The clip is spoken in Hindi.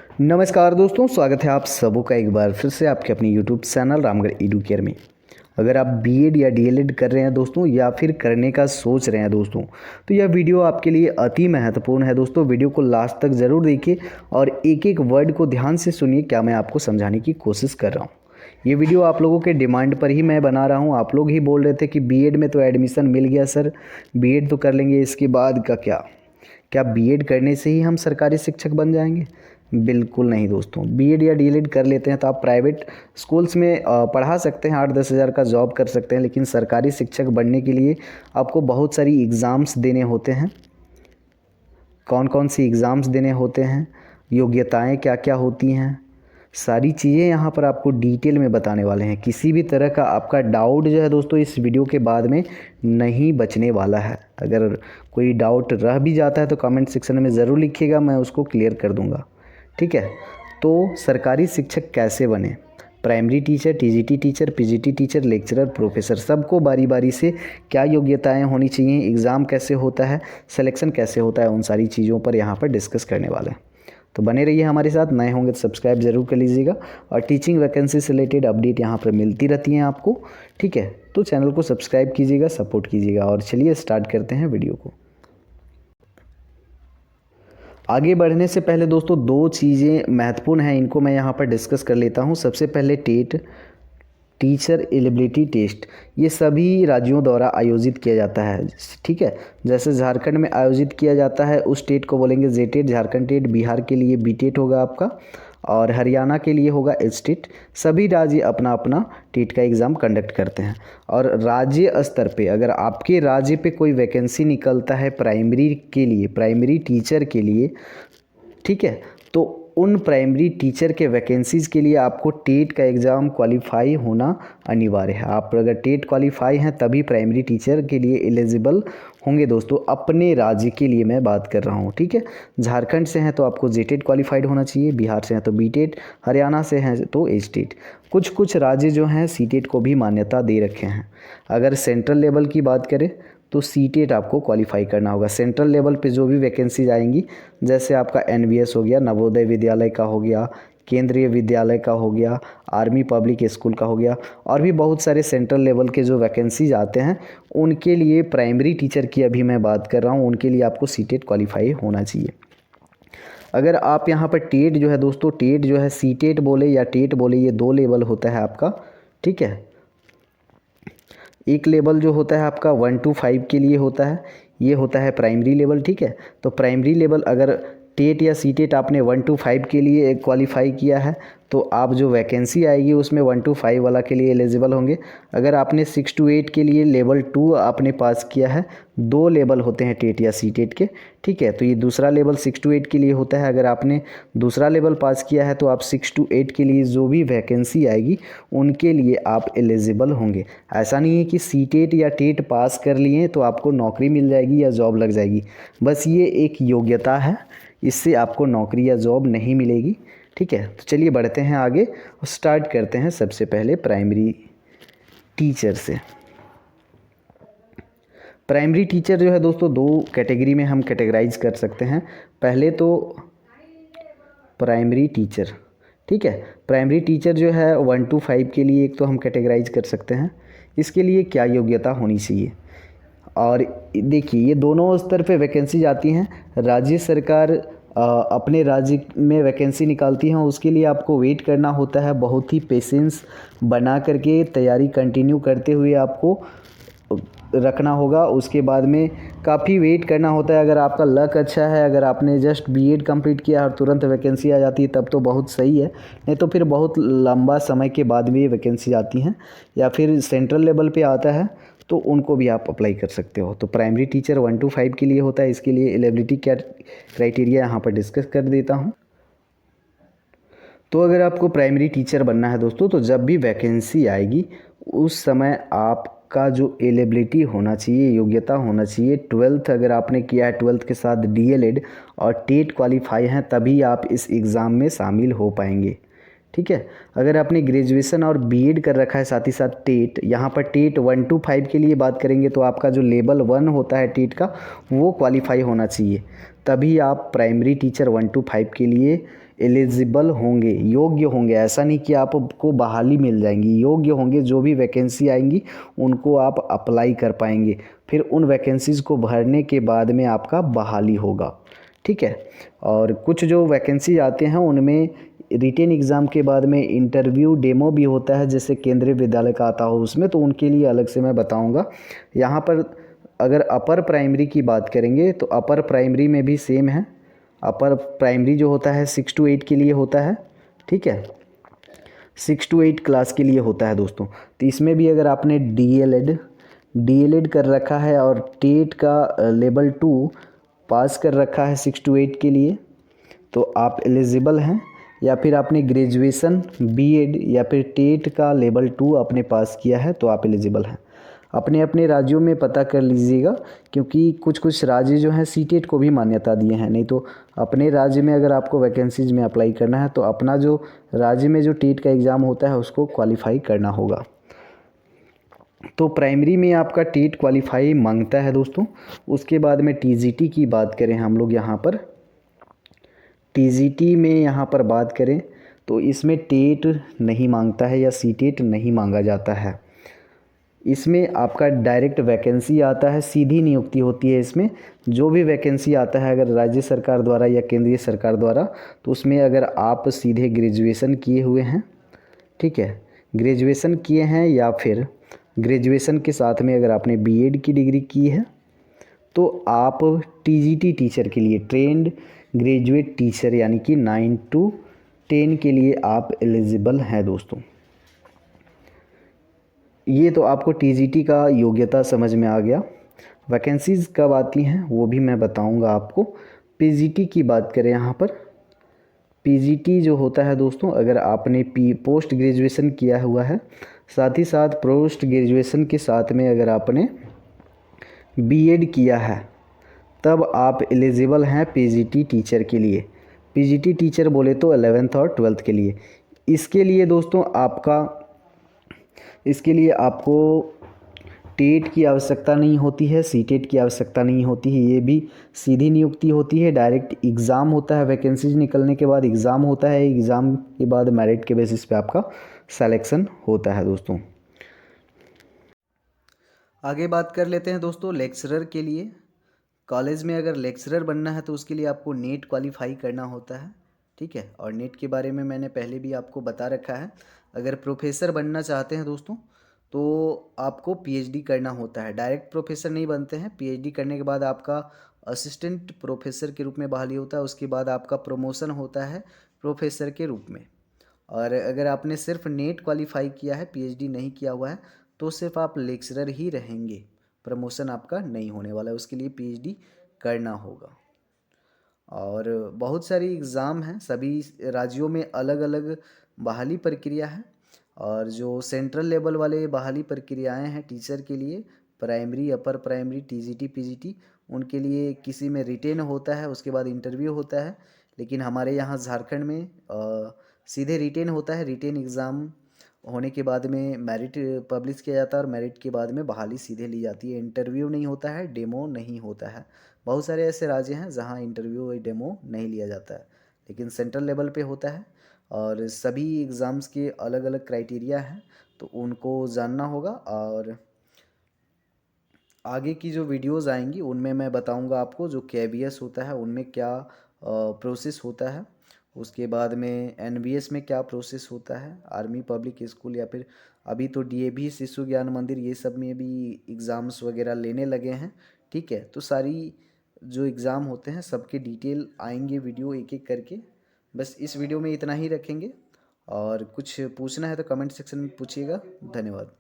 नमस्कार दोस्तों, स्वागत है आप सबों का एक बार फिर से आपके अपनी YouTube channel Ramgarh edu care में। अगर आप बीएड या डीएलएड कर रहे हैं दोस्तों, या फिर करने का सोच रहे हैं दोस्तों, तो यह वीडियो आपके लिए अति महत्वपूर्ण है दोस्तों। वीडियो को लास्ट तक ज़रूर देखिए और एक एक वर्ड को ध्यान से सुनिए, क्या मैं आपको समझाने की कोशिश कर रहा हूँ। ये वीडियो आप लोगों के डिमांड पर ही मैं बना रहा हूँ। आप लोग ही बोल रहे थे कि बीएड में तो एडमिशन मिल गया सर, बीएड तो कर लेंगे, इसके बाद का क्या बीएड करने से ही हम सरकारी शिक्षक बन जाएंगे? बिल्कुल नहीं दोस्तों। बीएड या डीएलएड कर लेते हैं तो आप प्राइवेट स्कूल्स में पढ़ा सकते हैं, 8-10 हज़ार का जॉब कर सकते हैं, लेकिन सरकारी शिक्षक बनने के लिए आपको बहुत सारी एग्ज़ाम्स देने होते हैं। कौन कौन सी एग्ज़ाम्स देने होते हैं, योग्यताएं क्या क्या होती हैं, सारी चीज़ें यहाँ पर आपको डिटेल में बताने वाले हैं। किसी भी तरह का आपका डाउट जो है दोस्तों इस वीडियो के बाद में नहीं बचने वाला है। अगर कोई डाउट रह भी जाता है तो कमेंट सेक्शन में ज़रूर लिखिएगा, मैं उसको क्लियर कर दूँगा। ठीक है, तो सरकारी शिक्षक कैसे बने? Primary teacher, TGT teacher, PGT teacher, lecturer, professor, सबको बारी बारी से क्या योग्यताएं होनी चाहिए, एग्ज़ाम कैसे होता है, सिलेक्शन कैसे होता है, उन सारी चीज़ों पर यहाँ पर डिस्कस करने वाले हैं। तो बने रहिए हमारे साथ। नए होंगे तो सब्सक्राइब ज़रूर कर लीजिएगा और टीचिंग वैकेंसी से रिलेटेड अपडेट यहाँ पर मिलती रहती हैं आपको। ठीक है, तो चैनल को सब्सक्राइब कीजिएगा, सपोर्ट कीजिएगा। और चलिए स्टार्ट करते हैं वीडियो को। आगे बढ़ने से पहले दोस्तों दो चीज़ें महत्वपूर्ण हैं, इनको मैं यहाँ पर डिस्कस कर लेता हूँ। सबसे पहले टेट, टीचर एलिजिबिलिटी टेस्ट, ये सभी राज्यों द्वारा आयोजित किया जाता है। ठीक है, जैसे झारखंड में आयोजित किया जाता है उस टेट को बोलेंगे जेटेट, झारखंड टेट, बिहार के लिए बीटेट होगा आपका, और हरियाणा के लिए होगा एचटेट। सभी राज्य अपना अपना टेट का एग्ज़ाम कंडक्ट करते हैं। और राज्य स्तर पे अगर आपके राज्य पे कोई वैकेंसी निकलता है प्राइमरी के लिए, प्राइमरी टीचर के लिए, ठीक है, तो उन प्राइमरी टीचर के वैकेंसीज़ के लिए आपको टेट का एग्ज़ाम क्वालिफाई होना अनिवार्य है। आप अगर टेट क्वालिफाई हैं तभी प्राइमरी टीचर के लिए एलिजिबल होंगे दोस्तों। अपने राज्य के लिए मैं बात कर रहा हूँ। ठीक है, झारखंड से हैं तो आपको जेटेट क्वालिफाइड होना चाहिए, बिहार से हैं तो बीटेट, हरियाणा से हैं तो एचटेट। कुछ राज्य जो हैं सीटेट को भी मान्यता दे रखे हैं। अगर सेंट्रल लेवल की बात करें तो सीटेट आपको क्वालिफाई करना होगा। सेंट्रल लेवल पे जो भी वैकेंसीज आएंगी, जैसे आपका एनवीएस हो गया, नवोदय विद्यालय का हो गया, केंद्रीय विद्यालय का हो गया, आर्मी पब्लिक स्कूल का हो गया, और भी बहुत सारे सेंट्रल लेवल के जो वैकेंसीज आते हैं उनके लिए प्राइमरी टीचर की अभी मैं बात कर रहा हूँ, उनके लिए आपको सीटेट क्वालिफाई होना चाहिए। अगर आप यहाँ पर टेट जो है दोस्तों, टेट जो है सीटेट बोले या टेट बोले, ये दो लेवल होता है आपका। ठीक है, एक लेवल जो होता है आपका 1 to 5 के लिए होता है, ये होता है प्राइमरी लेवल। ठीक है, तो प्राइमरी लेवल अगर टेट या सीटेट आपने 1 to 5 के लिए क्वालिफाई किया है तो आप जो वैकेंसी आएगी उसमें 1 to 5 वाला के लिए एलिजिबल होंगे। अगर आपने 6 to 8 के लिए लेवल 2 आपने पास किया है, दो लेवल होते हैं टेट या सीटेट के। ठीक है, तो ये दूसरा लेवल 6 to 8 के लिए होता है। अगर आपने दूसरा लेवल पास किया है तो आप 6 to 8 के लिए जो भी वैकेंसी आएगी उनके लिए आप एलिजिबल होंगे। ऐसा नहीं है कि सीटेट या टेट पास कर लिए तो आपको नौकरी मिल जाएगी या जॉब लग जाएगी। बस ये एक योग्यता है, इससे आपको नौकरी या जॉब नहीं मिलेगी। ठीक है, तो चलिए बढ़ते हैं आगे और स्टार्ट करते हैं सबसे पहले प्राइमरी टीचर से। प्राइमरी टीचर जो है दोस्तों दो कैटेगरी में हम कैटेगराइज कर सकते हैं। पहले तो प्राइमरी टीचर, ठीक है, प्राइमरी टीचर जो है 1 to 5 के लिए एक तो हम कैटेगराइज कर सकते हैं। इसके लिए क्या योग्यता होनी चाहिए, और देखिए ये दोनों स्तर पे वैकेंसी आती हैं। राज्य सरकार अपने राज्य में वैकेंसी निकालती हैं, उसके लिए आपको वेट करना होता है, बहुत ही पेशेंस बना करके तैयारी कंटिन्यू करते हुए आपको रखना होगा। उसके बाद में काफ़ी वेट करना होता है। अगर आपका लक अच्छा है, अगर आपने जस्ट बीएड कंप्लीट किया और तुरंत वैकेंसी आ जाती है तब तो बहुत सही है, नहीं तो फिर बहुत लंबा समय के बाद भी ये वैकेंसी आती हैं। या फिर सेंट्रल लेवल पे आता है तो उनको भी आप अप्लाई कर सकते हो। तो प्राइमरी टीचर 1 to 5 के लिए होता है। इसके लिए एलिजिबिलिटी क्या क्राइटेरिया यहाँ पर डिस्कस कर देता हूँ। तो अगर आपको प्राइमरी टीचर बनना है दोस्तों, तो जब भी वैकेंसी आएगी उस समय आपका जो एलिजिबिलिटी होना चाहिए, योग्यता होना चाहिए, 12th अगर आपने किया है, 12th के साथ डीएलएड और टेट क्वालिफाई हैं, तभी आप इस एग्ज़ाम में शामिल हो पाएंगे। ठीक है, अगर आपने ग्रेजुएशन और बीएड कर रखा है साथ ही साथ टेट, यहाँ पर टेट 1 to 5 के लिए बात करेंगे तो आपका जो लेवल 1 होता है टेट का वो क्वालिफाई होना चाहिए, तभी आप प्राइमरी टीचर 1 to 5 के लिए एलिजिबल होंगे, योग्य होंगे। ऐसा नहीं कि आपको बहाली मिल जाएंगी, योग्य होंगे। जो भी वैकेंसी आएंगी उनको आप अप्लाई कर पाएंगे। फिर उन वैकेंसीज़ को भरने के बाद में आपका बहाली होगा, ठीक है। और कुछ जो वैकेंसी आते हैं उनमें रिटेन एग्ज़ाम के बाद में इंटरव्यू डेमो भी होता है, जैसे केंद्रीय विद्यालय का आता हो उसमें, तो उनके लिए अलग से मैं बताऊंगा। यहाँ पर अगर अपर प्राइमरी की बात करेंगे तो अपर प्राइमरी में भी सेम है। अपर प्राइमरी जो होता है 6 to 8 के लिए होता है, ठीक है, 6 to 8 क्लास के लिए होता है दोस्तों। तो इसमें भी अगर आपने डीएलएड कर रखा है और टेट का लेवल 2 पास कर रखा है 6 to 8 के लिए, तो आप एलिजिबल हैं। या फिर आपने ग्रेजुएशन बीएड या फिर टेट का लेवल 2 आपने पास किया है तो आप एलिजिबल हैं। अपने अपने राज्यों में पता कर लीजिएगा, क्योंकि कुछ कुछ राज्य जो हैं सीटेट को भी मान्यता दिए हैं। नहीं तो अपने राज्य में अगर आपको वैकेंसीज में अप्लाई करना है तो अपना जो राज्य में जो टेट का एग्ज़ाम होता है उसको क्वालिफाई करना होगा। तो प्राइमरी में आपका टेट क्वालिफाई मांगता है दोस्तों। उसके बाद में टीजीटी की बात करें हम लोग यहाँ पर, टीजीटी में यहाँ पर बात करें तो इसमें टेट नहीं मांगता है या सीटेट नहीं मांगा जाता है। इसमें आपका डायरेक्ट वैकेंसी आता है, सीधी नियुक्ति होती है। इसमें जो भी वैकेंसी आता है अगर राज्य सरकार द्वारा या केंद्रीय सरकार द्वारा, तो उसमें अगर आप सीधे ग्रेजुएशन किए हुए हैं, ठीक है, ग्रेजुएशन किए हैं या फिर ग्रेजुएशन के साथ में अगर आपने बीएड की डिग्री की है तो आप टीजीटी टीचर के लिए, ट्रेंड ग्रेजुएट टीचर यानी कि 9 to 10 के लिए आप एलिजिबल हैं दोस्तों। ये तो आपको टीजीटी का योग्यता समझ में आ गया। वैकेंसीज़ कब आती हैं वो भी मैं बताऊंगा आपको। पीजीटी की बात करें यहाँ पर, पीजीटी जो होता है दोस्तों, अगर आपने पोस्ट ग्रेजुएशन किया हुआ है, साथ ही साथ पोस्ट ग्रेजुएशन के साथ में अगर आपने बीएड किया है, तब आप एलिजिबल हैं पीजीटी टीचर के लिए। पीजीटी टीचर बोले तो 11th और 12th के लिए। इसके लिए दोस्तों इसके लिए आपको टेट की आवश्यकता नहीं होती है, सीटेट की आवश्यकता नहीं होती है। ये भी सीधी नियुक्ति होती है, डायरेक्ट एग्ज़ाम होता है। वैकेंसीज निकलने के बाद एग्ज़ाम होता है, एग्ज़ाम के बाद मेरिट के बेसिस पे आपका सिलेक्शन होता है दोस्तों। आगे बात कर लेते हैं दोस्तों लेक्चरर के लिए। कॉलेज में अगर लेक्चरर बनना है तो उसके लिए आपको नेट क्वालिफाई करना होता है, ठीक है। और नेट के बारे में मैंने पहले भी आपको बता रखा है। अगर प्रोफेसर बनना चाहते हैं दोस्तों तो आपको पीएचडी करना होता है। डायरेक्ट प्रोफेसर नहीं बनते हैं, पीएचडी करने के बाद आपका असिस्टेंट प्रोफेसर के रूप में बहाली होता है। उसके बाद आपका प्रमोशन होता है प्रोफेसर के रूप में। और अगर आपने सिर्फ नेट क्वालिफाई किया है, पीएचडी नहीं किया हुआ है, तो सिर्फ आप लेक्चरर ही रहेंगे, प्रमोशन आपका नहीं होने वाला है। उसके लिए पीएचडी करना होगा। और बहुत सारी एग्ज़ाम हैं, सभी राज्यों में अलग अलग बहाली प्रक्रिया है। और जो सेंट्रल लेवल वाले बहाली प्रक्रियाएं हैं टीचर के लिए, primary, upper primary, TGT, PGT, उनके लिए किसी में रिटेन होता है, उसके बाद इंटरव्यू होता है। लेकिन हमारे यहाँ झारखंड में सीधे रिटेन होता है। रिटेन एग्ज़ाम होने के बाद में मेरिट पब्लिश किया जाता है और मेरिट के बाद में बहाली सीधे ली जाती है। इंटरव्यू नहीं होता है, डेमो नहीं होता है। बहुत सारे ऐसे राज्य हैं जहां इंटरव्यू और डेमो नहीं लिया जाता है, लेकिन सेंट्रल लेवल पे होता है। और सभी एग्ज़ाम्स के अलग अलग क्राइटेरिया हैं, तो उनको जानना होगा। और आगे की जो वीडियोज़ आएंगी उनमें मैं बताऊंगा आपको जो केवीएस होता है उनमें क्या प्रोसेस होता है, उसके बाद में एनवीएस में क्या प्रोसेस होता है, आर्मी पब्लिक स्कूल या फिर अभी तो डीएवी शिशु ज्ञान मंदिर, ये सब में भी एग्ज़ाम्स वगैरह लेने लगे हैं, ठीक है। तो सारी जो एग्ज़ाम होते हैं सबके डिटेल आएंगे वीडियो एक एक करके। बस इस वीडियो में इतना ही रखेंगे। और कुछ पूछना है तो कमेंट सेक्शन में पूछिएगा। धन्यवाद।